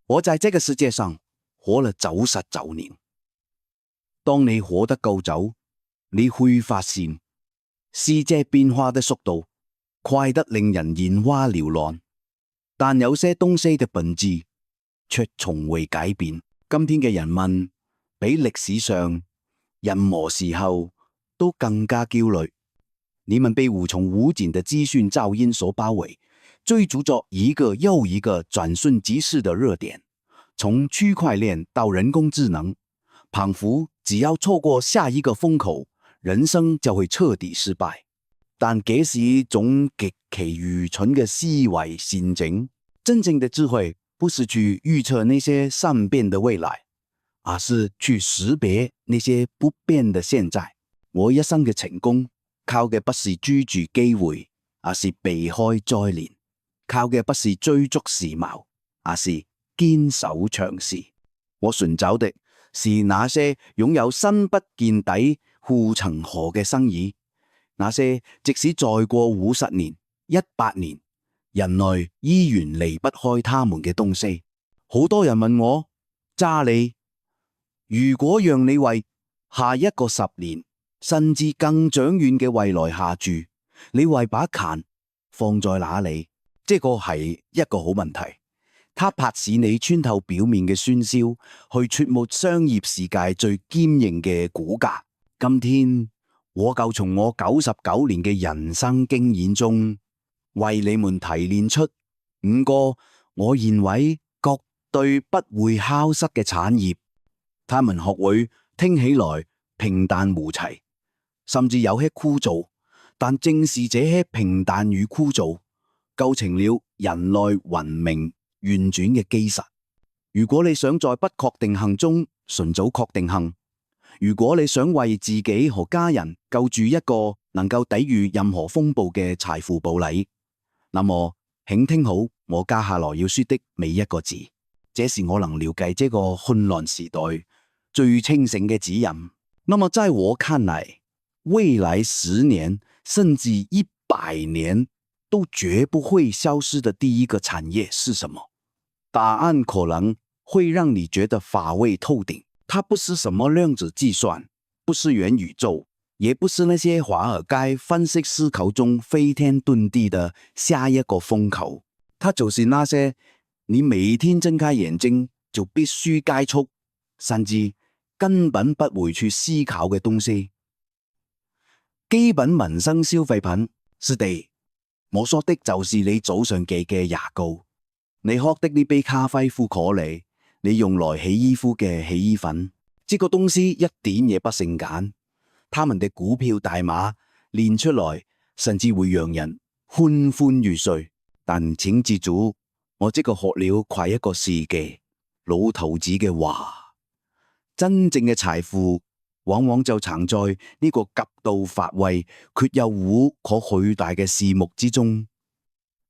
我在這個世界上活了99年。當你活得夠久，你會發現世界變化的速度快得令人眼花繚亂，但有些東西的本質卻從未改變。今天嘅人們比歷史上任何時候都更加焦慮，你們被無窮無盡的資訊噪音所包圍，追逐着一個又一個轉瞬即逝的熱點，從區塊鏈到人工智能，仿佛只要錯過下一個風口，人生就會徹底失敗。但這是一種極其愚蠢嘅思維陷阱。真正的智慧不是去預測那些善變的未來，而是去識別那些不變的現在。我一生嘅成功，靠嘅不是追住機會，而是避開災難；靠嘅不是追逐時髦，而是堅守常識。我尋找的是那些擁有深不見底護城河嘅生意，那些即使再過50年、100年，人類依然離不開他們嘅東西。好多人問我，查理，如果讓你為下一個10年，甚至更長遠嘅未來下注，你會把錢放在哪裏？這個係一個好問題。它迫使你穿透表面嘅喧囂，去觸摸商業世界最堅硬嘅骨架。今天我就從我99年嘅人生經驗中，為你們提煉出5個我認為絕對不會消失嘅產業。他們學會聽起來平淡無奇，甚至有些枯燥，但正是這些平淡與枯燥，構成了人類文明運轉嘅基石。如果你想在不確定性中尋找確定性，如果你想為自己和家人構築一個能夠抵禦任何風暴嘅財富堡壘，那麼請聽好我接下來要說的每一個字，這是我能了解這個混亂時代最清醒嘅指引。那麼在我看來，未來10年甚至100年都絕不會消失的第一個產業是什麼？答案可能會讓你覺得乏味透頂。它不是什麼量子計算，不是元宇宙，也不是那些華爾街分析師口中飛天遁地的下一個風口。它就是那些你每天睜開眼睛就必須接觸，甚至根本不會去思考嘅東西。基本民生消費品，是的，我說的就是你早上記嘅牙膏，你喝的呢杯咖啡苦可麗，你用來洗衣服嘅洗衣粉。這個東西一點也不性感，他們的股票代碼練出來，甚至會讓人昏昏欲睡。但請記住，我這個學了快1個世紀老頭子嘅話，真正嘅財富往往就藏在呢個極度乏味卻又無可取代嘅事物之中。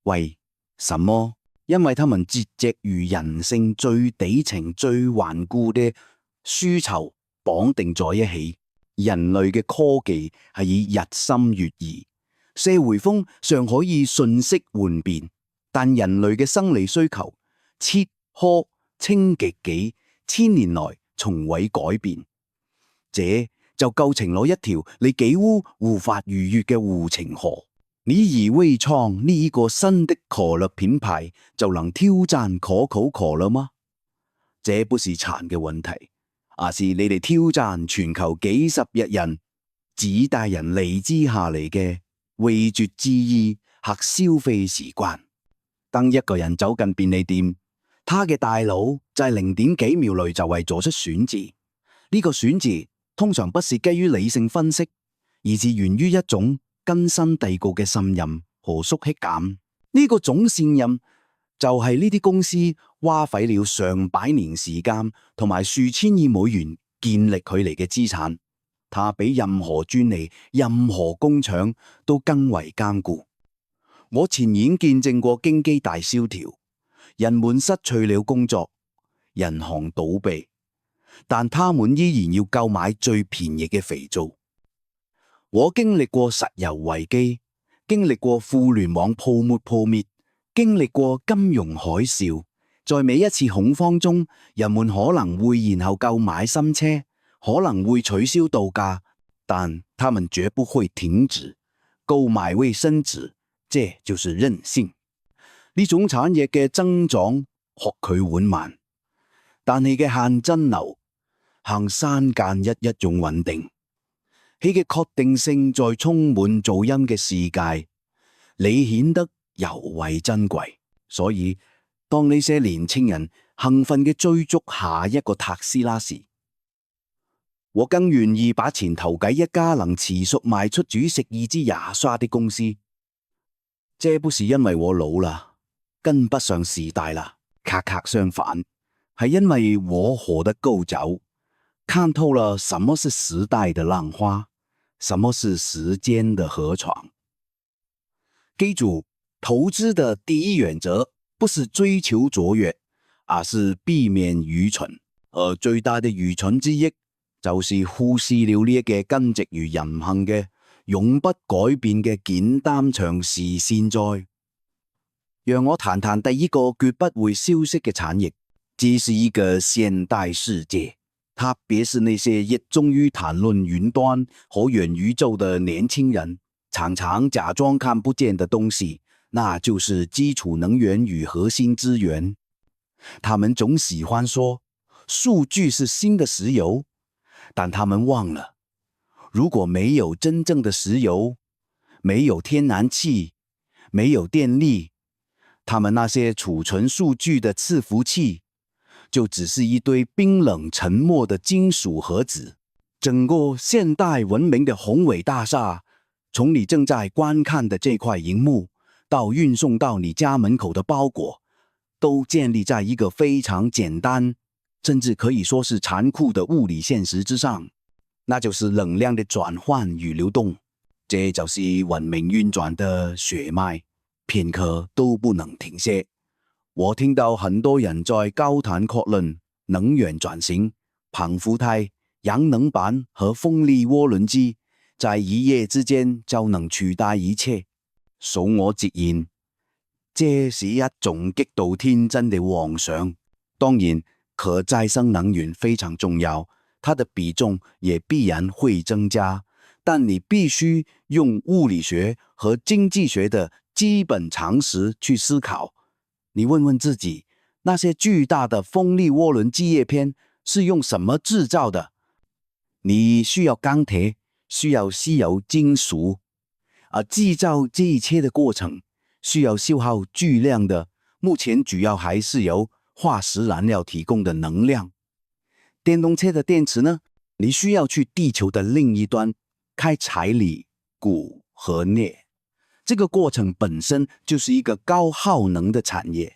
為什麼？因為他們節節與人性最底層最頑固嘅需求綁定在一起。人類嘅科技係以日新月異，社會風尚可以瞬息萬變，但人類嘅生理需求切喝清極幾千年來從未改變。這就構成了一條你幾乎無法逾越嘅護城河。你以為創呢一個新的可樂品牌就能挑戰可口可樂嗎？這不是錢嘅問題，而是你哋挑戰全球幾十億人幾代人累積下嚟嘅味覺記憶和消費習慣。當一個人走進便利店，他嘅大腦在0點幾秒內就會做出選擇。呢個選擇通常不是基於理性分析，而是源於一種根深蒂固嘅信任和熟悉感。呢個種信任就係呢啲公司花費了上百年時間同埋數千億美元建立佢哋嘅資產，它比任何專利、任何工廠都更為堅固。我前眼見證過經濟大蕭條，人們失去了工作，銀行倒閉，但他們依然要購買最便宜嘅肥皂。我經歷過石油危機，經歷過互聯網泡沫破滅，經歷過金融海嘯，在每一次恐慌中，人們可能會然後購買新車，可能會取消度假，但他們絕不會停止購買衛生紙，這就是任性。呢種產業嘅增長或佢緩慢，但係嘅現真流行山間一種穩定，佢嘅確定性在充滿噪音嘅世界，你顯得尤為珍貴。所以當呢些年輕人興奮嘅追逐下一個特斯拉時，我更願意把錢投給一家能持續賣出煮食二支牙刷的公司。這不是因為我老了，跟不上時代了，恰恰相反，係因為我活得夠久，看透了什麼是時代的浪花，什麼是時間的河床。記住，投資的第一原則不是追求卓越，而是避免愚蠢。而最大的愚蠢之一，就是忽視了呢一個根植於人性嘅永不改變嘅簡單長時現在。讓我談談第一個絕不會消失嘅產業，這是一個現代世界，特別是那些熱衷於談論雲端和元宇宙的年輕人，常常假裝看不見的東西，那就是基礎能源與核心資源。他們總喜歡說數據是新的石油，但他們忘了，如果沒有真正的石油，沒有天然氣，沒有電力，他們那些儲存數據的伺服器就只是一堆冰冷沉默的金屬盒子。整個現代文明的宏偉大廈，從你正在觀看的這塊螢幕到運送到你家門口的包裹，都建立在一個非常簡單，甚至可以說是殘酷的物理現實之上，那就是能量的轉換與流動。這就是文明運轉的血脈，片刻都不能停歇。我聽到很多人在高談闊論能源轉型、膨富態、陽能板和風力渦輪機，在一夜之間就能取代一切。恕我直言，這是一種極度天真的妄想。當然，可再生能源非常重要，它的比重也必然會增加，但你必須用物理學和經濟學的基本常識去思考。你問問自己，那些巨大的風力渦輪機葉片是用什麼製造的？你需要鋼鐵，需要稀有金屬，而製造這一切的過程需要消耗巨量的，目前主要還是由化石燃料提供的能量。電動車的電池呢？你需要去地球的另一端開採鋰、鈷和鎳。這個過程本身就是一個高耗能的產業。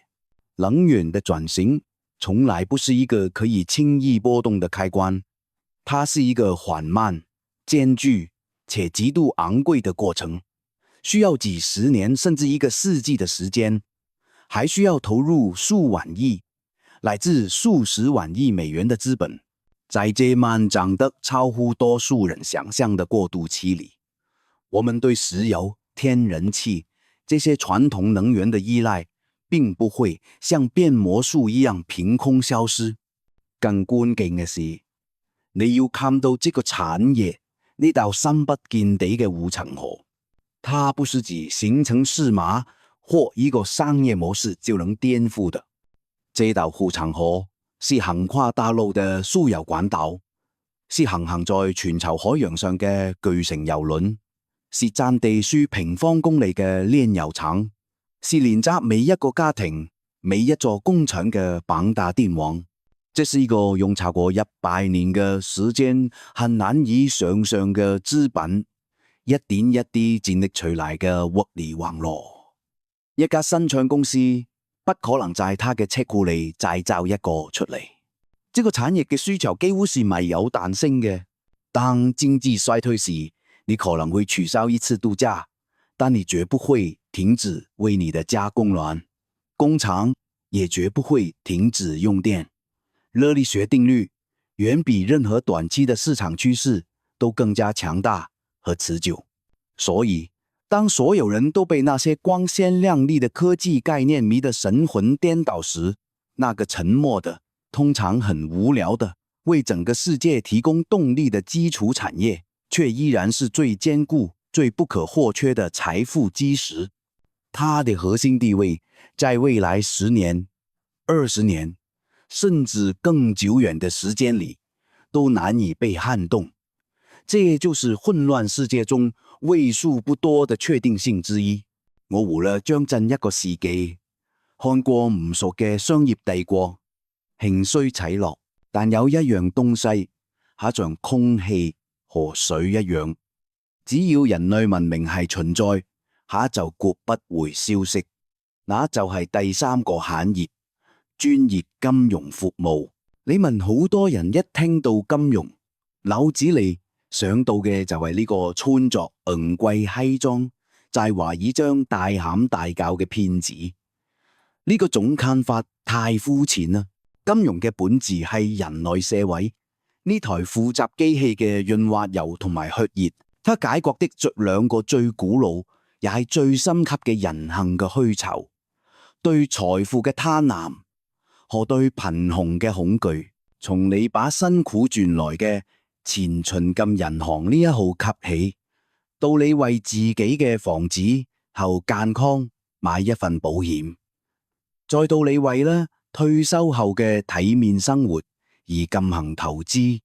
能源的轉型從來不是一個可以輕易波動的開關，它是一個緩慢、艱巨且極度昂貴的過程，需要幾十年甚至一個世紀的時間，還需要投入數萬億乃至數十萬億美元的資本。在這漫長的超乎多數人想象的過渡期裡，我們對石油、天然氣這些傳統能源的依賴並不會像變魔術一樣憑空消失。更關鍵嘅是，你要看到這個產業呢道深不見底嘅護城河，它不是指形成市碼或一個商業模式就能顛覆的。這道護城河是橫跨大陸的輸油管道，是行在全球海洋上嘅巨型郵輪，是佔地數平方公里嘅煉油廠，是連接每一個家庭、每一座工廠嘅綁大電網。這是一個用超過100年嘅時間很難以想象嘅資本，一點一滴建立出來嘅獲利網絡。一家新創公司不可能在它嘅車庫裏製造一個出嚟。這個產業嘅需求幾乎是沒有彈性嘅。當經濟衰退時，你可能會取消一次度假，但你絕不會停止為你的家供暖，工廠也絕不會停止用電。熱力學定律遠比任何短期的市場趨勢都更加強大和持久。所以，當所有人都被那些光鮮亮麗的科技概念迷得神魂顛倒時，那個沉默的，通常很無聊的，為整個世界提供動力的基礎產業，卻依然是最堅固、最不可或缺的財富基石。它的核心地位在未來10年、20年，甚至更久遠的時間裡，都難以被撼動。這就是混亂世界中為數不多的確定性之一。我活了將近1個世紀，看過無數嘅商業帝國，興衰起落，但有一樣東西，它像空氣和水一樣，只要人類文明係存在，它就絕不會消息。那就係第3個產業，專業金融服務。你問好多人一聽到金融，腦子裡想到嘅就係呢個穿着昂貴西裝，在華爾街大喊大叫嘅騙子。呢個總看法太膚淺啦。金融嘅本質係人類社會呢台複雜機器嘅潤滑油同埋血液，它解決的2個最古老也係最深級嘅人性嘅需求：對財富嘅貪婪和對貧窮嘅恐懼。從你把辛苦賺來嘅錢存進銀行呢一號吸起，到你為自己嘅房子後健康買一份保險，再到你為呢退休後嘅體面生活而進行投資，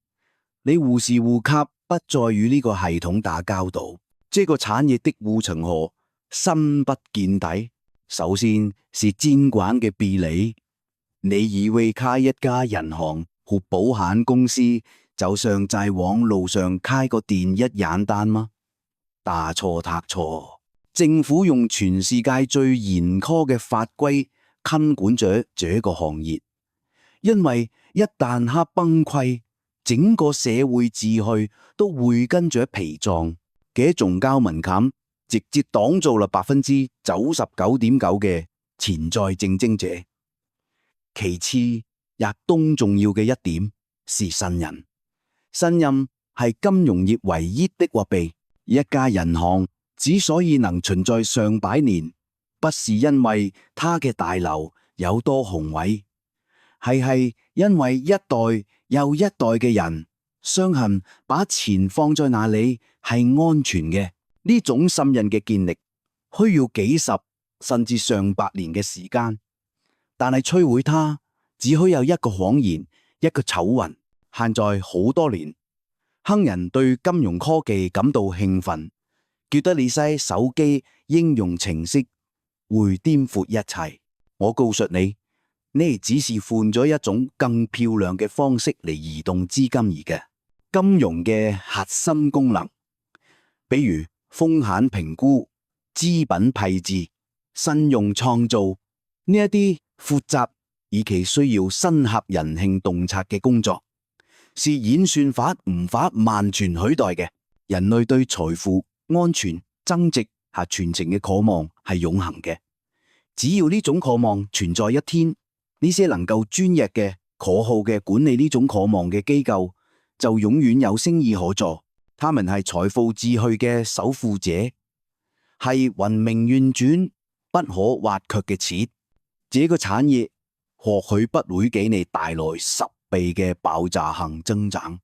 你無時無刻不再與呢個系統打交道。這個產業的護城河深不見底。首先是監管嘅壁壘。你以為開一家銀行或保險公司就像在網路上開個店一簡單嗎？大錯特錯。政府用全世界最嚴苛嘅法規監管咗這個行業，因為一旦它崩潰，整個社會秩序都會跟着陪葬。嘅仲交門檻直接擋住了99.9%嘅潛在競爭者。其次，亦都重要嘅一點是信任。信任係金融業唯一的貨幣。一家銀行之所以能存在上百年，不是因為它嘅大樓有多宏偉，係因為一代又一代嘅人相信把錢放在那裡係安全嘅。呢種信任嘅建立需要幾十甚至上百年嘅時間，但係摧毀它只需有一個謊言，一個醜聞。現在好多年，黑人對金融科技感到興奮，覺得呢些手機應用程式會顛覆一切。我告訴你，呢只是換咗一種更漂亮嘅方式嚟移動資金而嘅金融嘅核心功能，比如風險評估、資本配置、信用創造呢一啲複雜而其需要深刻人性洞察嘅工作，是演算法無法完全取代嘅。人類對財富、安全、增值和傳承嘅渴望係永恆嘅。只要呢種渴望存在一天，呢些能夠專業嘅、可靠嘅管理呢種渴望嘅機構就永遠有生意可做。他們係財富秩序嘅守護者，係運命運轉不可或缺嘅鐵。這個產業或許不會給你帶來10倍嘅爆炸性增長，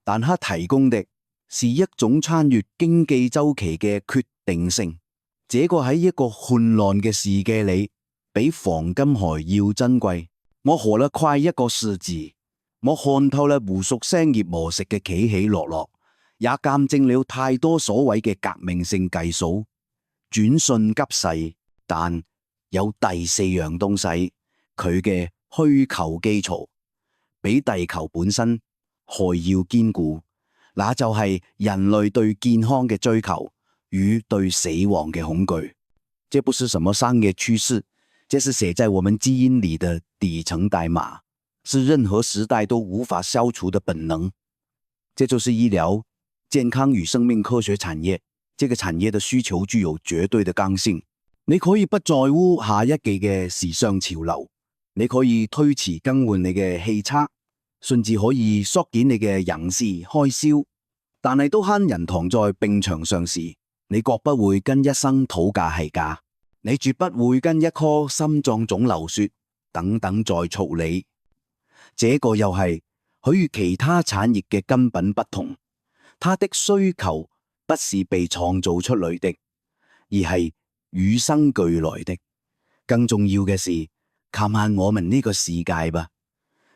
但它提供的是一種穿越經濟周期嘅決定性。這個喺一個混亂嘅世界裏，比黃金還要珍貴。我活了快1個世紀，我看透了無數商業模式嘅起起落落，也見證了太多所謂嘅革命性技術轉瞬即逝。但有第4樣東西，佢嘅虛構基礎比地球本身還要堅固，那就係人類對健康嘅追求與對死亡嘅恐懼。這不是什麼商業趨勢，這是寫在我們基因裡的底層代碼，是任何時代都無法消除的本能。這就是醫療、健康與生命科學產業。這個產業的需求具有絕對的剛性。你可以不在乎下一季嘅時尚潮流，你可以推遲更換你嘅汽車，甚至可以縮減你嘅人事開銷，但係都慳人躺在病床上時，你絕不會跟醫生討價還價，你絕不會跟一顆心臟腫瘤說等等再處理。這個又係佢與其他產業嘅根本不同，它的需求不是被創造出來的，而係與生俱來的。更重要嘅是，看下我們呢個世界吧，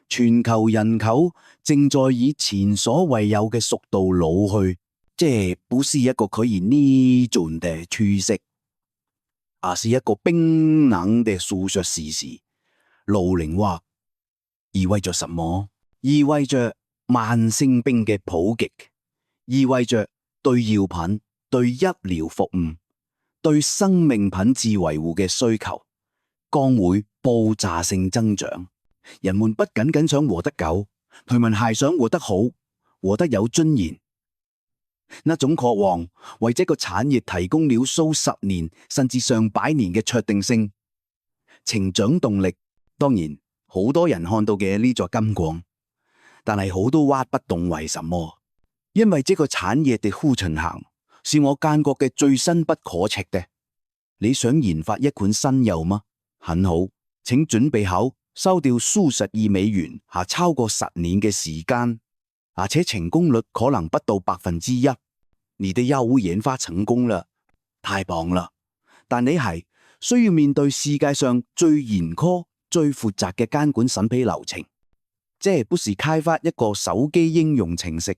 全球人口正在以前所未有嘅速度老去，這不是一個可以逆轉的趨勢，而是一個冰冷的數學事實。老齡化意味着什麼？意味着慢性病嘅普及，意味着對藥品、對醫療服務、對生命品質維護嘅需求將會爆炸性增長。人們不僅僅想活得久，佢們還想活得好，活得有尊嚴。那種渴望為這個產業提供了數十年甚至上百年嘅確定性、成長動力。當然，好多人看到嘅呢座金礦，但係好多挖不動，為什麼？因為這個產業嘅護城河是我見過嘅最深不可測的。你想研發一款新藥嗎？很好，請準備好收掉數十億美元，下超過10年嘅時間，而且成功率可能不到1%。你的藥物研發成功了，太棒了！但你係需要面對世界上最嚴苛、最複雜嘅監管審批流程。這不是開發一個手機應用程式，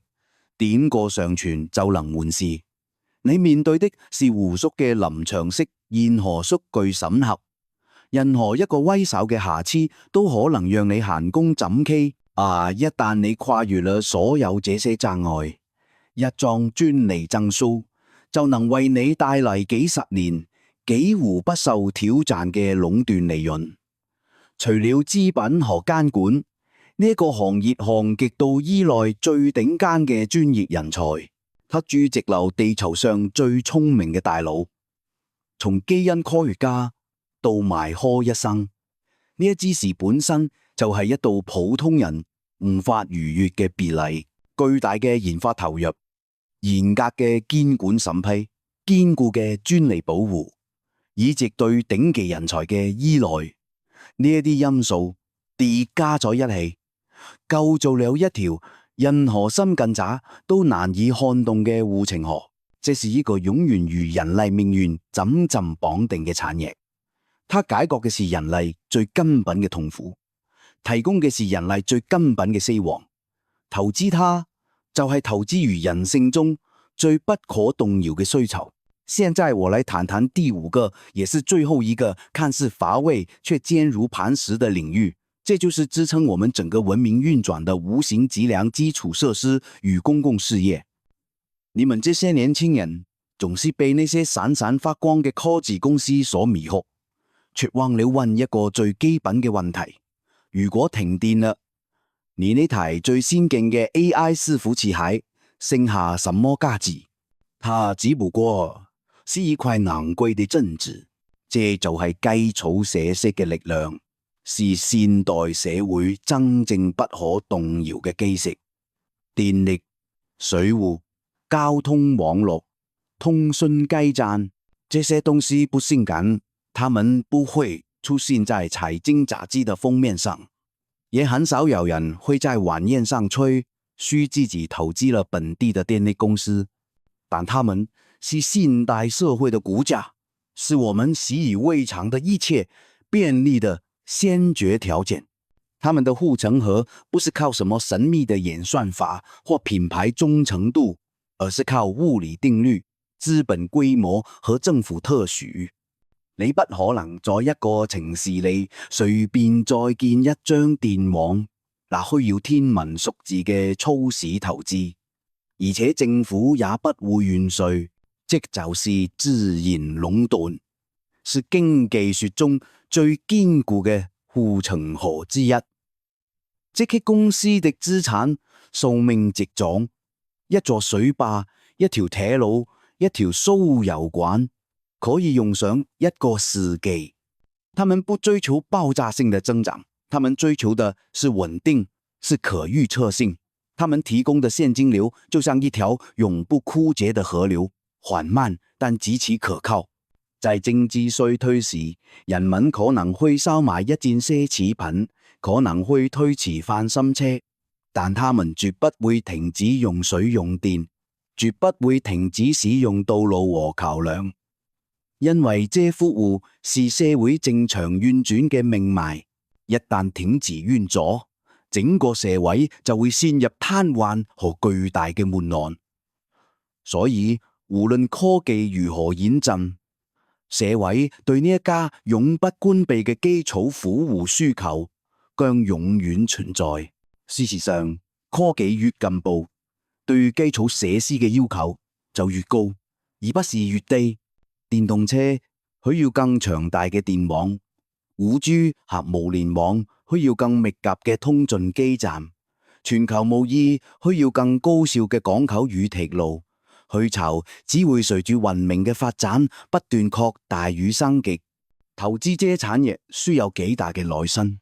點個上傳就能完事。你面對的是無數嘅臨床式驗核數據審核，任何一個微小嘅瑕疵都可能讓你前功盡棄。一旦你跨越了所有這些障礙，一張專利證書就能為你帶嚟幾十年幾乎不受挑戰嘅壟斷利潤。除了資本和監管，呢個行業還極度依賴最頂尖嘅專業人才。他駐直留地球上最聰明嘅大腦，從基因科學家到賣科醫生，呢一支事本身就係一道普通人無法逾越嘅別離。巨大嘅研發投入，嚴格嘅監管審批，堅固嘅專利保護，以及對頂級人才嘅依賴，呢一啲因素疊加咗一起，構造了一條任何心近者都難以撼動嘅護城河。這是一個永遠與人類命運緊緊綁定嘅產業，它解決嘅是人類最根本嘅痛苦，提供嘅是人類最根本嘅希望。投資它就係投資於人性中最不可動搖嘅需求。現在我來談談第5個，也是最後一個看似乏味卻堅如磐石的領域，這就是支撐我們整個文明運轉的無形質量基礎設施與公共事業。你們這些年輕人總是被那些閃閃發光嘅科技公司所迷惑，卻忘了問一個最基本嘅問題：如果停電了，你呢台最先進嘅 AI 伺服器還剩下什麼價值？它只不過是一塊昂貴的真紙。這就係基礎設施嘅力量，是現代社會真正不可動搖嘅基石。電力、水務、交通網絡、通訊基站，這些東西不性感，它們不會出現在財經雜誌的封面上，也很少有人會在晚宴上吹噓自己投資了本地的電力公司，但它們是現代社會的骨架，是我們習以為常的一切便利的先決條件。他們的護城河不是靠什麼神秘的演算法或品牌忠誠度，而是靠物理定律、資本規模和政府特許。你不可能在一個城市裏隨便再建一張電網，那需要天文數字嘅初始投資，而且政府也不會完稅。即就是自然壟斷，是經濟學中最堅固嘅護城河之一。這些公司的資產壽命極長，一座水壩、一條鐵路、一條輸油管可以用上一個世紀。他們不追求爆炸性的增長，他們追求的是穩定，是可預測性。他們提供的現金流就像一條永不枯竭的河流，緩慢但極其可靠。在政治衰退時，人民可能會燒賣一件奢侈品，可能會推遲翻新車，但他們絕不會停止用水用電，絕不會停止使用道路和橋樑，因為這服務是社會正常運轉嘅命脈。一旦停止運作，整個社會就會陷入癱瘓和巨大嘅混亂。所以，無論科技如何演進，社會對呢一家永不關閉嘅基礎服務需求將永遠存在。事實上，科技越進步，對基礎設施嘅要求就越高，而不是越低。電動車需要更強大嘅電網，5G 和物聯網需要更密集嘅通訊基站，全球貿易需要更高效嘅港口與鐵路。需求只會隨住文明嘅發展不斷擴大與升級。投資這產業需要幾大嘅耐心。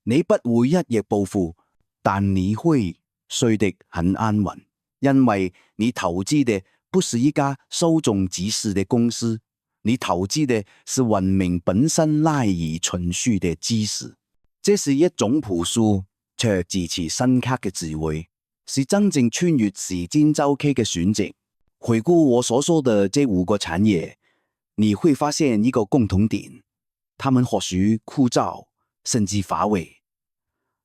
你不會一夜暴富，但你會睡得很安穩，因為你投資的不是一家稍縱即逝的公司，你投資的是文明本身賴以存續的知識。這是一種樸素卻極其深刻嘅智慧，是真正穿越時間週期嘅選擇。回顧我所說的這5個產業，你會發現一個共同點，他們或許枯燥甚至乏味，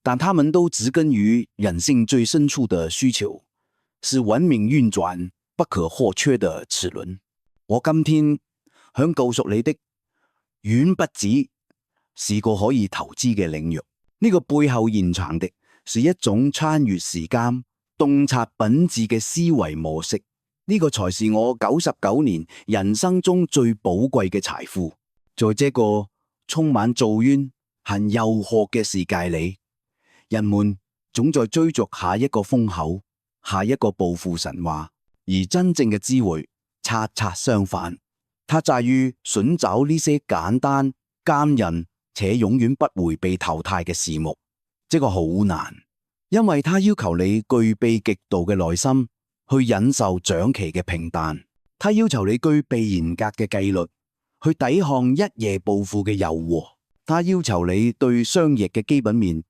但他們都植根於人性最深處的需求，是文明運轉不可或缺的齒輪。我今天想告訴你的，遠不止是個可以投資嘅領域，呢個背後隱藏的是一種穿越時間、洞察本質嘅思維模式。呢個才是我99年人生中最寶貴嘅財富。在這個充滿噪音、很誘惑嘅世界裏，人們總在追逐下一個風口、下一個暴富神話，而真正嘅智慧恰恰相反，它在於尋找呢些簡單、艱人且永遠不會被淘汰嘅事物。這個好難，因為它要求你具備極度嘅耐心，去忍受長期嘅平淡，它要求你具備嚴格嘅紀律，去抵抗一夜暴富嘅誘惑。它要求你對商業嘅基本面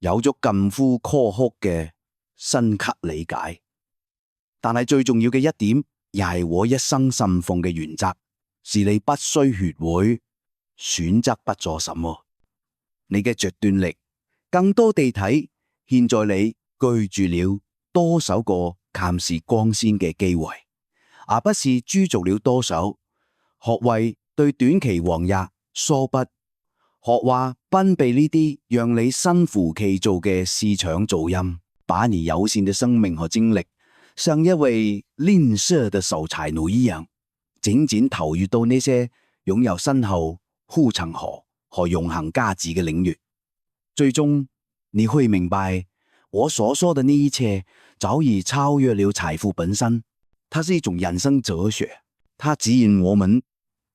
有咗近乎苛刻嘅深刻理解。但係最重要嘅一點，又係我一生信奉嘅原則，是你不需學會選擇不做什麼。你嘅決斷力，更多地睇現在你居住了多少個看似光鮮嘅機會，而不是駐足了多少學會對短期往日疏忽，學話分避呢啲讓你心浮氣躁嘅市場噪音，把你有限嘅生命和精力，像一位吝嗇的守財奴一樣，整整投入到呢些擁有深厚護城河和永恆價值嘅領域。最終你會明白，我所說的呢一切早已超越了財富本身，它是一種人生哲學，它指引我們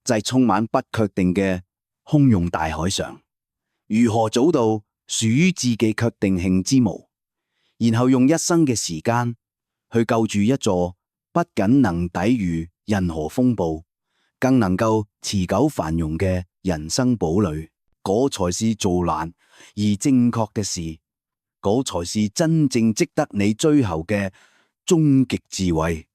在充滿不確定嘅洶湧大海上，如何找到屬於自己確定性之錨，然後用一生嘅時間去構築一座不僅能抵禦任何風暴，更能夠持久繁榮嘅人生堡壘。嗰才是做難而正確嘅事，嗰才是真正值得你追求嘅終極智慧。